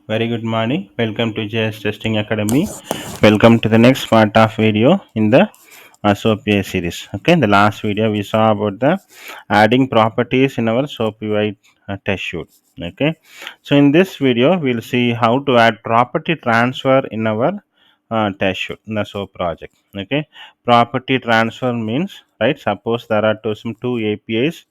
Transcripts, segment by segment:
Very good morning. Welcome to JS Testing Academy. Welcome to the next part of video in the SoapUI series. Okay, in the last video we saw about the adding properties in our SoapUI test shoot. Okay, so in this video we'll see how to add property transfer in our test shoot in the SOAP project. Okay, property transfer means, right, suppose there are two APIs,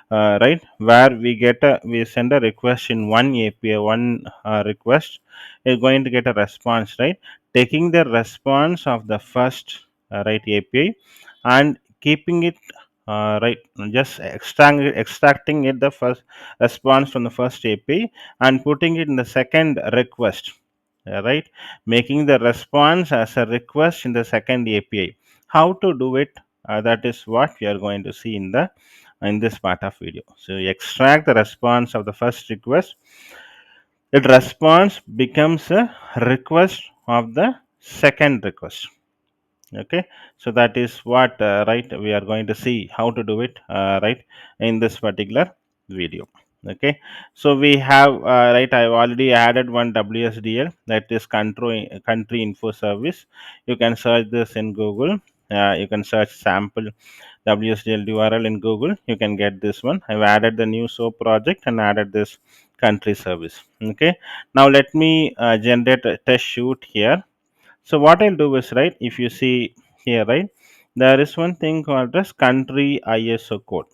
right, where we send a request in one API, one request is going to get a response, right, taking the response of the first right API and keeping it, right, just extracting it the first response from the first API and putting it in the second request, right, making the response as a request in the second API. How to do it, that is what we are going to see in this part of video. So you extract the response of the first request, that response becomes a request of the second request. Okay, so that is what, right, we are going to see how to do it, right, in this particular video. Okay, so we have, right, I've already added one WSDL, that is country info service. You can search this in Google. You can search sample WSDL URL in Google. You can get this one. I've added the new SOAP project and added this country service. Okay, now let me generate a test shoot here. So what I'll do is, right, if you see here, right, there is one thing called as country ISO code.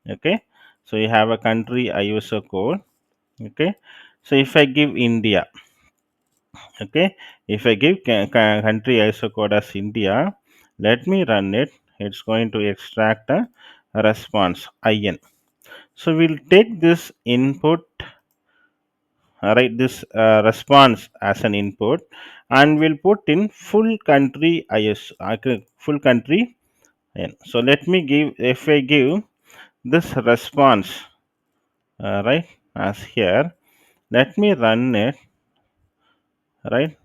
Okay, so you have a country ISO code. Okay, so if I give India, okay, if I give country ISO code as India, let me run it. It's going to extract a response IN. So we'll take this input, right, this response as an input, and we'll put in full country ISO, full country in. So let me give, if I give this response, right, as here, let me run it, right,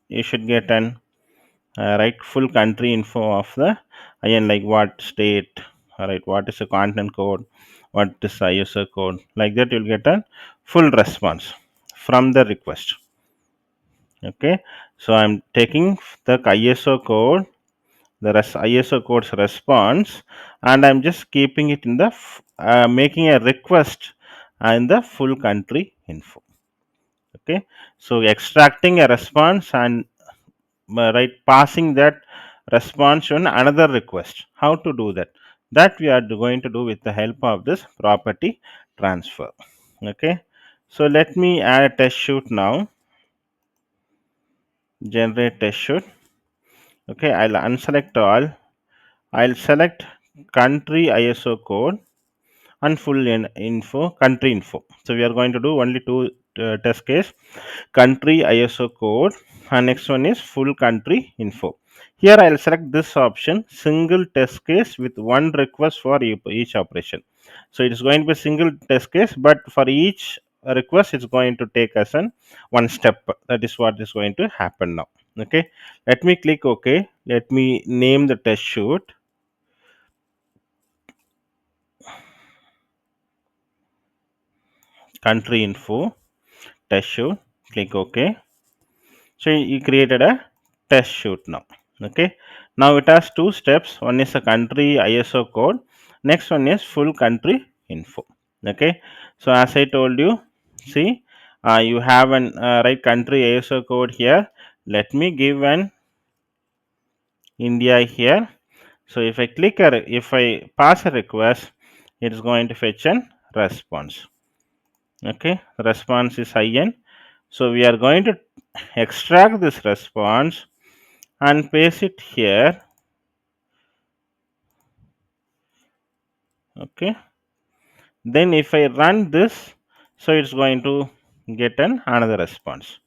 you should get an, right, full country info of the IN, like what state, right, what is the continent code, what is the ISO code, like that you'll get a full response from the request. Okay, so I'm taking the ISO code, the ISO code's response, and I'm just keeping it in the making a request in the full country info. Okay, so extracting a response and, right, passing that response to another request. How to do that? That we are going to do with the help of this property transfer. Okay, so let me add a test shoot now. Generate test shoot. Okay, I'll unselect all. I'll select country ISO code and full info, country info. So we are going to do only two test case, country ISO code, and next one is full country info. Here I'll select this option, single test case with one request for each operation. So it is going to be single test case, but for each request it's going to take us an one step. That is what is going to happen now. Okay, let me click OK. Let me name the test shoot country info test shoot. Click OK. So you created a test shoot now. Okay, now it has two steps. One is a country ISO code, next one is full country info. Okay, so as I told you, see, you have an, right, country ISO code here. Let me give an India here. So if I if I pass a request, it is going to fetch an response. Okay, the response is IN. So we are going to extract this response and paste it here. Okay, then if I run this, so it's going to get an another response.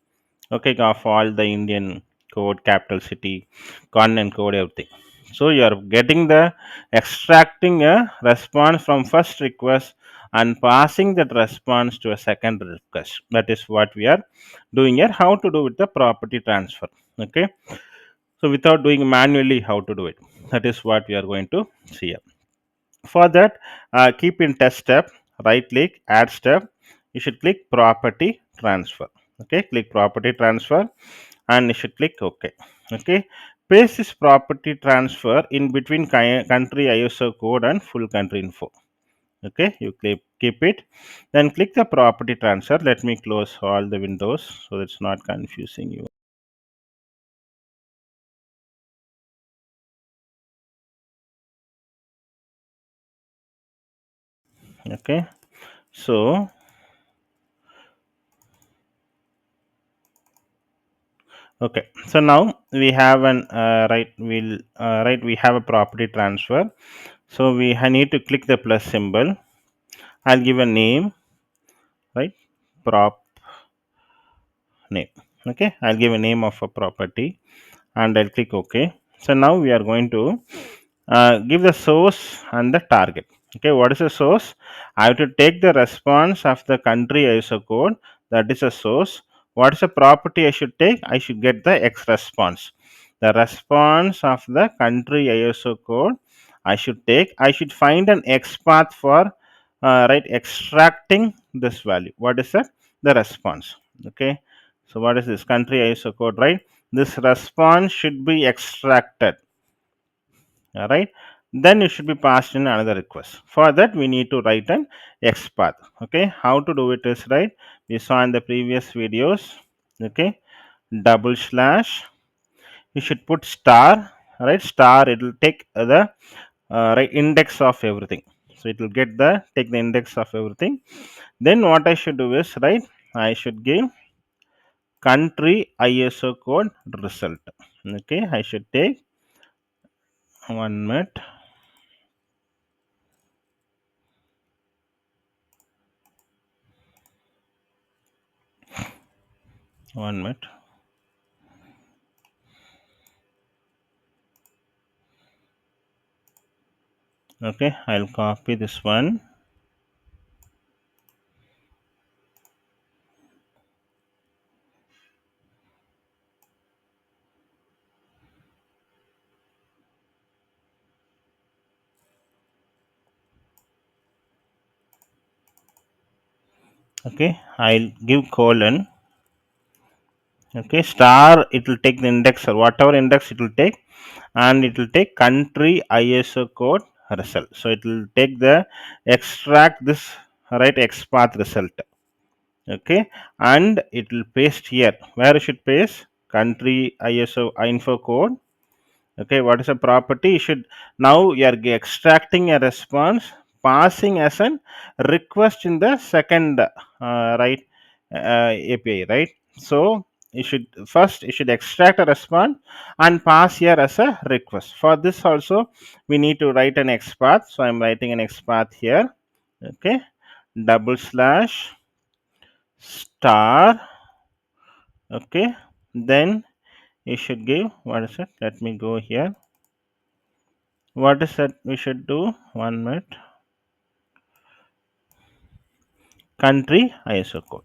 Okay, of all the Indian code, capital city, continent code, everything. So you are getting the extracting a response from first request and passing that response to a second request. That is what we are doing here. How to do with the property transfer? Okay, so without doing manually, how to do it, that is what we are going to see here. For that, keep in test step, right click, add step, you should click property transfer. Okay, click property transfer and you should click OK. Okay, paste this property transfer in between country ISO code and full country info. Okay, you keep it, then click the property transfer. Let me close all the windows so it's not confusing you. Okay, so okay, so now we have an we have a property transfer. So I need to click the plus symbol. I'll give a name, right? Prop name. Okay, I'll give a name of a property and I'll click OK. So now we are going to give the source and the target. Okay, what is the source? I have to take the response of the country ISO code, that is a source. What is the property I should take? I should get the X response. The response of the country ISO code I should take. I should find an X path for extracting this value. What is that? The response. Okay, so what is this country ISO code, right? This response should be extracted. All right, then it should be passed in another request. For that we need to write an X path. Okay, how to do it is, right, we saw in the previous videos. Okay, double slash, you should put star, right? Star, it will take the right index of everything. So it will get the take the index of everything. Then what I should do is, right, I should give country ISO code result. Okay, I should take 1 minute, 1 minute. Okay, I'll copy this one. Okay, I'll give colon. Okay, star, it will take the index or whatever index it will take, and it will take country ISO code result. So it will take the extract this, right, XPath result. Okay, and it will paste here. Where it should paste? Country ISO info code. Okay, what is a property? You should, now you are extracting a response, passing as an request in the second right API, right? So you should first, you should extract a response and pass here as a request. For this also we need to write an XPath. So I'm writing an XPath here. Okay, double slash star. Okay, then you should give, what is it? Let me go here. What is that we should do? 1 minute. Country ISO code.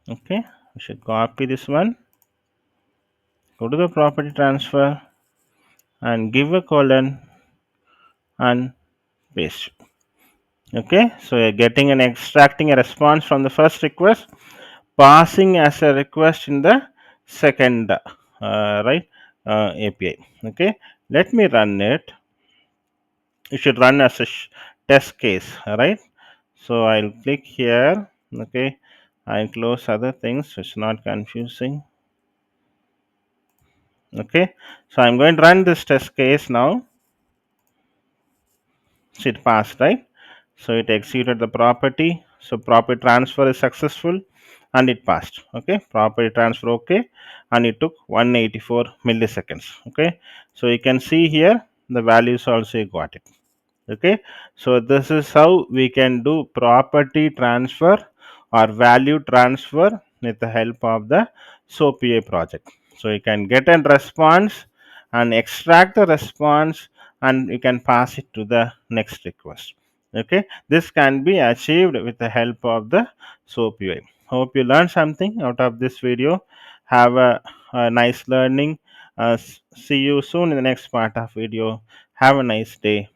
Okay, we should copy this one, go to the property transfer and give a colon and paste. Okay, so you're getting an extracting a response from the first request, passing as a request in the second API. Okay, let me run it. You should run as a test case, right? So I'll click here. Okay, I'll close other things so it's not confusing. Okay, so I'm going to run this test case now. So it passed, right? So it executed the property. So property transfer is successful and it passed. Okay, property transfer okay, and it took 184 milliseconds. Okay, so you can see here the values also you got it. Okay, so this is how we can do property transfer or value transfer with the help of the SoapUI project. So you can get a response and extract the response and you can pass it to the next request. Okay, this can be achieved with the help of the SoapUI. Hope you learned something out of this video. Have a nice learning. See you soon in the next part of video. Have a nice day.